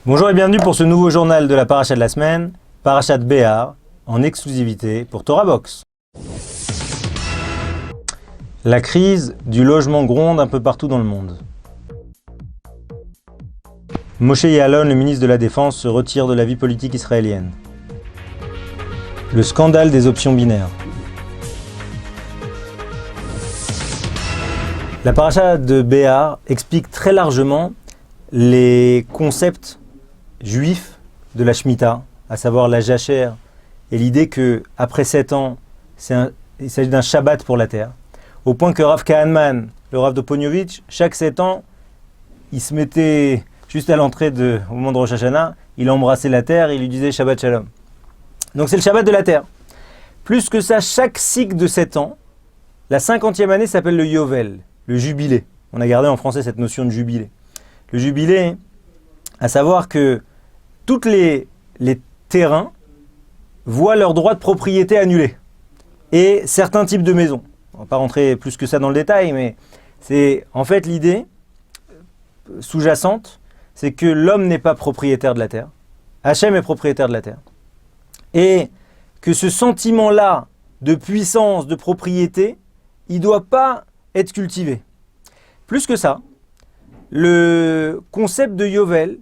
Bonjour et bienvenue pour ce nouveau journal de la paracha de la semaine, Parashat Béar, en exclusivité pour Torah Box. La crise du logement gronde un peu partout dans le monde. Moshe Yaalon, le ministre de la Défense, se retire de la vie politique israélienne. Le scandale des options binaires. La paracha de Béar explique très largement les concepts juifs de la Shemitah, à savoir la jachère, et l'idée qu'après 7 ans, il s'agit d'un Shabbat pour la terre, au point que Rav Kahanman, le Rav d'Oponiovic, chaque 7 ans, il se mettait juste à l'entrée au moment de Rosh Hashanah, il embrassait la terre et il lui disait Shabbat Shalom. Donc c'est le Shabbat de la terre. Plus que ça, chaque cycle de 7 ans, la 50e année s'appelle le Yovel, le jubilé. On a gardé en français cette notion de jubilé. Le jubilé, à savoir que tous les terrains voient leurs droits de propriété annulés. Et certains types de maisons. On ne va pas rentrer plus que ça dans le détail, mais c'est en fait l'idée sous-jacente, c'est que l'homme n'est pas propriétaire de la terre. Hachem est propriétaire de la terre. Et que ce sentiment-là de puissance, de propriété, il ne doit pas être cultivé. Plus que ça, le concept de Yovel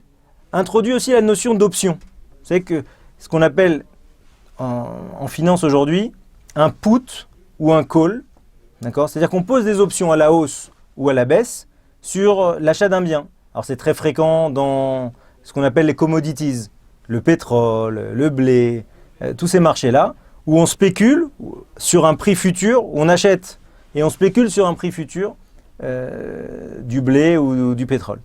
introduit aussi la notion d'option. Vous savez que ce qu'on appelle en finance aujourd'hui un put ou un call, d'accord ? C'est-à-dire qu'on pose des options à la hausse ou à la baisse sur l'achat d'un bien. Alors c'est très fréquent dans ce qu'on appelle les commodities, le pétrole, le blé, tous ces marchés-là, où on spécule sur un prix futur, où on achète et on spécule sur un prix futur du blé ou du pétrole.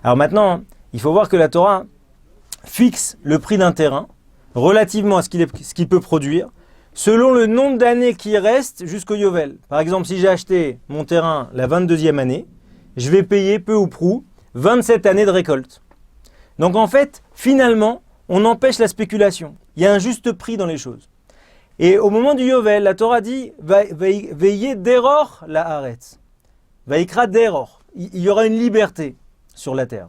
Alors maintenant, il faut voir que la Torah fixe le prix d'un terrain relativement à ce qu'il peut produire, selon le nombre d'années qui restent jusqu'au Yovel. Par exemple, si j'ai acheté mon terrain la 22e année, je vais payer peu ou prou 27 années de récolte. Donc en fait, finalement, on empêche la spéculation. Il y a un juste prix dans les choses. Et au moment du Yovel, la Torah dit « Veillez d'error la haaretz ». « Vaikra d'error ». Il y aura une liberté sur la terre.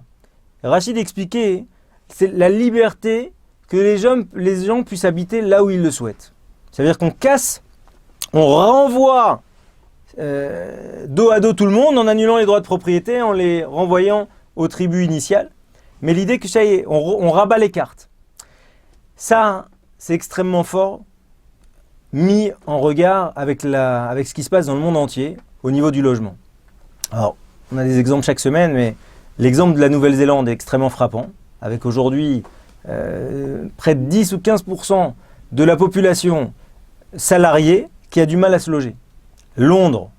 Rachid expliquait, c'est la liberté que les gens puissent habiter là où ils le souhaitent. C'est-à-dire qu'on casse, on renvoie dos à dos tout le monde en annulant les droits de propriété, en les renvoyant aux tribus initiales. Mais l'idée que ça y est, on rabat les cartes. Ça, c'est extrêmement fort, mis en regard avec ce qui se passe dans le monde entier au niveau du logement. Alors, on a des exemples chaque semaine, mais l'exemple de la Nouvelle-Zélande est extrêmement frappant, avec aujourd'hui près de 10 ou 15% de la population salariée qui a du mal à se loger. Londres,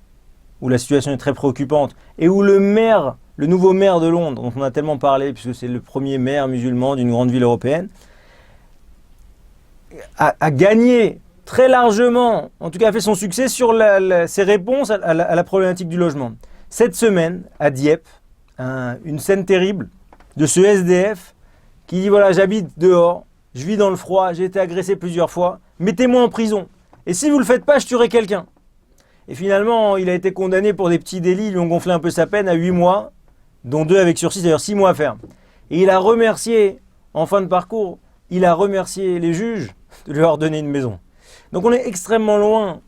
où la situation est très préoccupante, et où le nouveau maire de Londres, dont on a tellement parlé, puisque c'est le premier maire musulman d'une grande ville européenne, a gagné très largement, en tout cas a fait son succès sur ses réponses à la problématique du logement. Cette semaine, à Dieppe, une scène terrible de ce SDF qui dit voilà, j'habite dehors, je vis dans le froid, j'ai été agressé plusieurs fois, mettez-moi en prison. Et si vous ne le faites pas, je tuerai quelqu'un. Et finalement, il a été condamné pour des petits délits, ils lui ont gonflé un peu sa peine à 8 mois, dont 2 avec sursis, c'est-à-dire 6 mois ferme. Et il a remercié, en fin de parcours, il a remercié les juges de lui avoir donné une maison. Donc on est extrêmement loin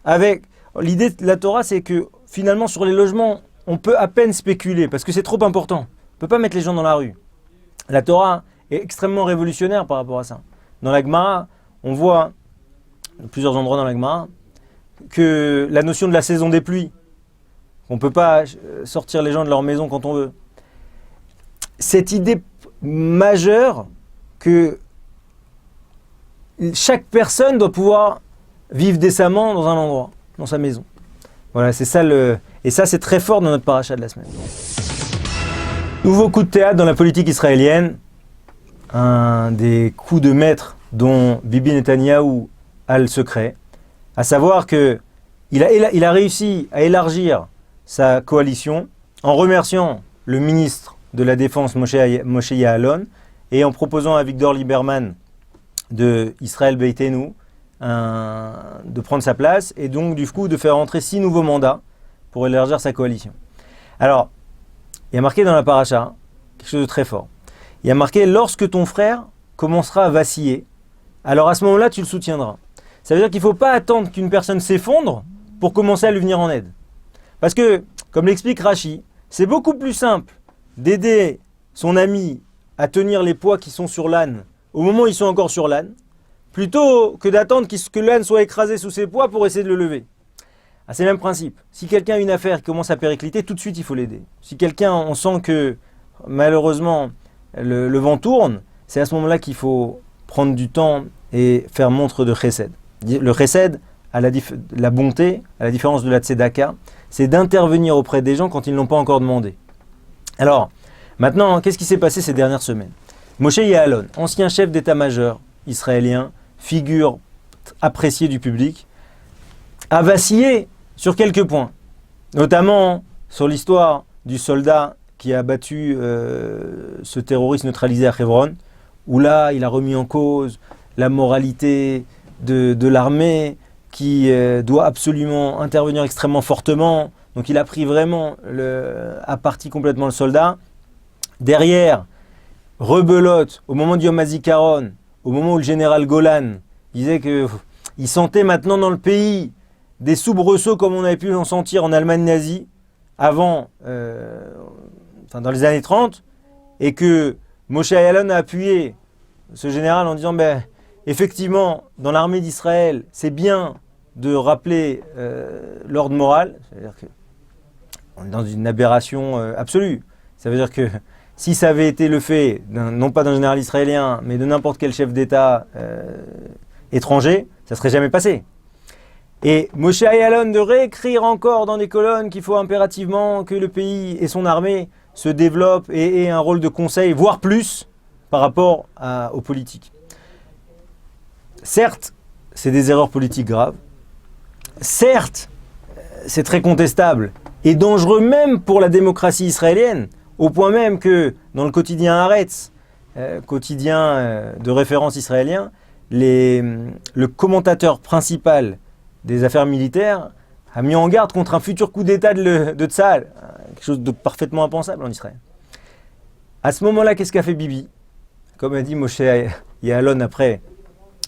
avec... L'idée de la Torah, c'est que finalement, sur les logements, on peut à peine spéculer parce que c'est trop important. On ne peut pas mettre les gens dans la rue. La Torah est extrêmement révolutionnaire par rapport à ça. Dans la Gemara, on voit, à plusieurs endroits dans la Gemara, que la notion de la saison des pluies, on ne peut pas sortir les gens de leur maison quand on veut. Cette idée majeure que chaque personne doit pouvoir vivre décemment dans un endroit, dans sa maison. Voilà, c'est ça et ça c'est très fort dans notre paracha de la semaine. Nouveau coup de théâtre dans la politique israélienne, un des coups de maître dont Bibi Netanyahou a le secret, à savoir qu'il a réussi à élargir sa coalition en remerciant le ministre de la Défense Moshe Yaalon et en proposant à Victor Lieberman de Israël Beitenu de prendre sa place et donc du coup de faire entrer 6 nouveaux mandats pour élargir sa coalition. Alors, il y a marqué dans la paracha quelque chose de très fort. il y a marqué « Lorsque ton frère commencera à vaciller, alors à ce moment-là, tu le soutiendras ». Ça veut dire qu'il ne faut pas attendre qu'une personne s'effondre pour commencer à lui venir en aide. Parce que, comme l'explique Rashi, c'est beaucoup plus simple d'aider son ami à tenir les poids qui sont sur l'âne au moment où ils sont encore sur l'âne, plutôt que d'attendre que l'âne soit écrasé sous ses poids pour essayer de le lever. Ah, c'est le même principe. Si quelqu'un a une affaire qui commence à péricliter, tout de suite il faut l'aider. Si quelqu'un, on sent que malheureusement le vent tourne, c'est à ce moment-là qu'il faut prendre du temps et faire montre de chesed. Le chesed, la bonté, à la différence de la tzedaka, c'est d'intervenir auprès des gens quand ils ne l'ont pas encore demandé. Alors, maintenant, qu'est-ce qui s'est passé ces dernières semaines? Moshe Ya'alon, ancien chef d'état-major israélien, figure appréciée du public, a vacillé sur quelques points, notamment sur l'histoire du soldat qui a battu ce terroriste neutralisé à Hebron, où là, il a remis en cause la moralité de l'armée qui doit absolument intervenir extrêmement fortement. Donc il a pris vraiment à partie complètement le soldat. Derrière, rebelote, au moment du Yom HaZikaron, au moment où le général Golan disait qu'il sentait maintenant dans le pays des soubresauts comme on avait pu en sentir en Allemagne nazie avant, dans les années 30, et que Moshe Ya'alon a appuyé ce général en disant effectivement, dans l'armée d'Israël, c'est bien de rappeler l'ordre moral, c'est-à-dire qu'on est dans une aberration absolue. Ça veut dire que si ça avait été le fait, non pas d'un général israélien, mais de n'importe quel chef d'État étranger, ça ne serait jamais passé. Et Moshe Ya'alon de réécrire encore dans des colonnes qu'il faut impérativement que le pays et son armée se développent et aient un rôle de conseil, voire plus, par rapport aux politiques. Certes, c'est des erreurs politiques graves. Certes, c'est très contestable et dangereux même pour la démocratie israélienne, au point même que dans le quotidien Haaretz, quotidien de référence israélien, le commentateur principal des affaires militaires a mis en garde contre un futur coup d'État de Tsahal, quelque chose de parfaitement impensable en Israël. À ce moment-là, qu'est-ce qu'a fait Bibi? Comme a dit Moshe Ya'alon après,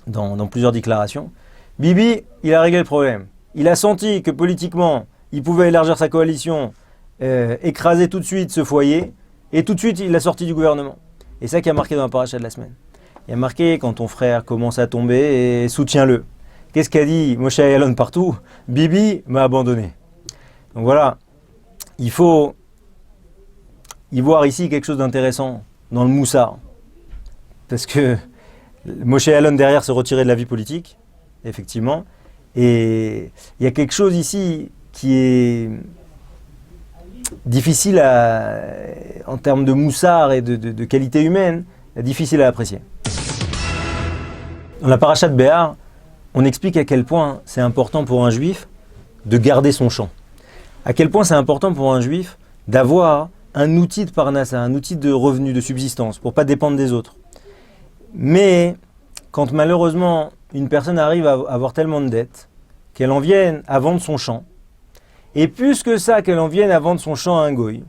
dans plusieurs déclarations, Bibi, il a réglé le problème. Il a senti que politiquement, il pouvait élargir sa coalition, écraser tout de suite ce foyer, et tout de suite, il l'a sorti du gouvernement. Et ça qui a marqué dans la paracha de la semaine. Il a marqué quand ton frère commence à tomber, et soutiens-le. Qu'est-ce qu'a dit Moshe Ya'alon partout? Bibi m'a abandonné. Donc voilà, il faut y voir ici quelque chose d'intéressant dans le moussard. Parce que Moshe Ya'alon derrière se retirait de la vie politique, effectivement. Et il y a quelque chose ici qui est difficile en termes de moussard et de qualité humaine, difficile à apprécier. Dans la paracha de Béar, on explique à quel point c'est important pour un juif de garder son champ. À quel point c'est important pour un juif d'avoir un outil de parnassa, un outil de revenu, de subsistance, pour ne pas dépendre des autres. Mais quand malheureusement une personne arrive à avoir tellement de dettes qu'elle en vienne à vendre son champ, et plus que ça qu'elle en vienne à vendre son champ à un goy,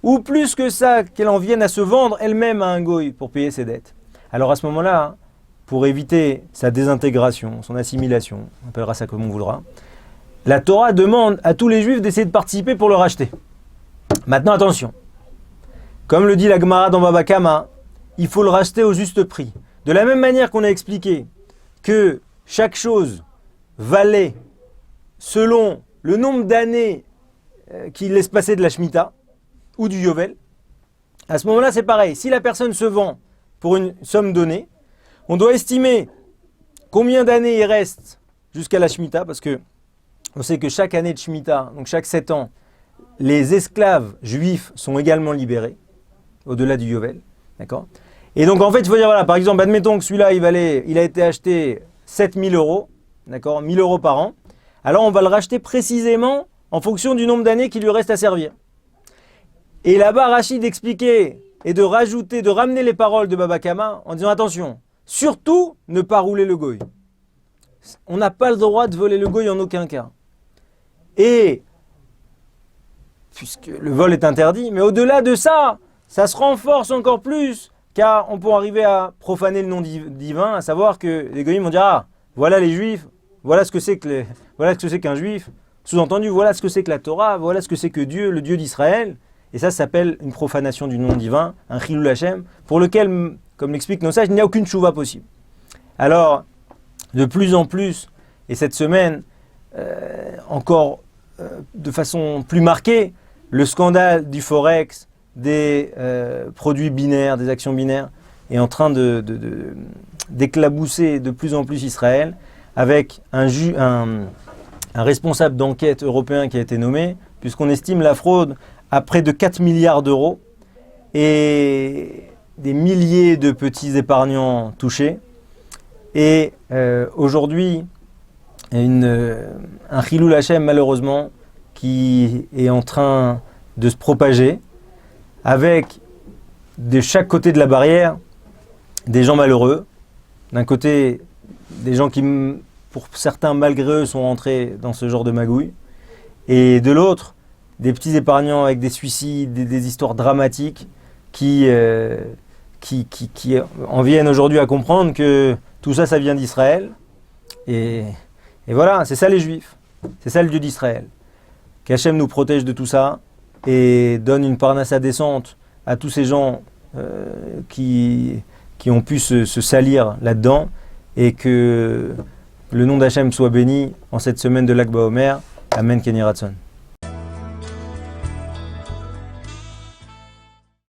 ou plus que ça qu'elle en vienne à se vendre elle-même à un goy pour payer ses dettes, alors à ce moment-là, pour éviter sa désintégration, son assimilation, on appellera ça comme on voudra, la Torah demande à tous les juifs d'essayer de participer pour le racheter. Maintenant attention, comme le dit la Gemara dans Baba Kama, il faut le racheter au juste prix. De la même manière qu'on a expliqué que chaque chose valait selon le nombre d'années qu'il laisse passer de la Shemitah ou du Yovel, à ce moment-là c'est pareil. Si la personne se vend pour une somme donnée, on doit estimer combien d'années il reste jusqu'à la Shemitah, parce que on sait que chaque année de Shemitah, donc chaque 7 ans, les esclaves juifs sont également libérés, au-delà du Yovel. D'accord ? Et donc en fait, il faut dire, voilà, par exemple, admettons que celui-là, il a été acheté 7 000 euros, d'accord, 1 000 euros par an. Alors on va le racheter précisément en fonction du nombre d'années qu'il lui reste à servir. Et là-bas, Rachid expliquait et de rajouter, de ramener les paroles de Baba Kama en disant attention, surtout ne pas rouler le goy. On n'a pas le droit de voler le goy en aucun cas. Et puisque le vol est interdit, mais au-delà de ça, ça se renforce encore plus car on peut arriver à profaner le nom divin, à savoir que les goyim vont dire ah, voilà les juifs, voilà ce que c'est qu'un juif, sous-entendu voilà ce que c'est que la Torah, voilà ce que c'est que Dieu, le Dieu d'Israël, et ça s'appelle une profanation du nom divin, un chilul Hashem, pour lequel, comme l'expliquent nos sages, il n'y a aucune chouva possible. Alors, de plus en plus, et cette semaine, encore de façon plus marquée, le scandale du Forex, des produits binaires, des actions binaires, est en train d'éclabousser de plus en plus Israël, avec un responsable d'enquête européen qui a été nommé, puisqu'on estime la fraude à près de 4 milliards d'euros, et des milliers de petits épargnants touchés. Et aujourd'hui, un chilul Hashem malheureusement qui est en train de se propager avec de chaque côté de la barrière des gens malheureux. D'un côté, des gens qui, pour certains malgré eux, sont rentrés dans ce genre de magouille. Et de l'autre, des petits épargnants avec des suicides, des histoires dramatiques qui en viennent aujourd'hui à comprendre que tout ça, ça vient d'Israël. Et voilà, c'est ça les Juifs. C'est ça le Dieu d'Israël. Qu'Hachem nous protège de tout ça et donne une parnassa décente à tous ces gens qui ont pu se salir là-dedans, et que le nom d'Hachem soit béni en cette semaine de Lag BaOmer. Amen, Kenny Ratson.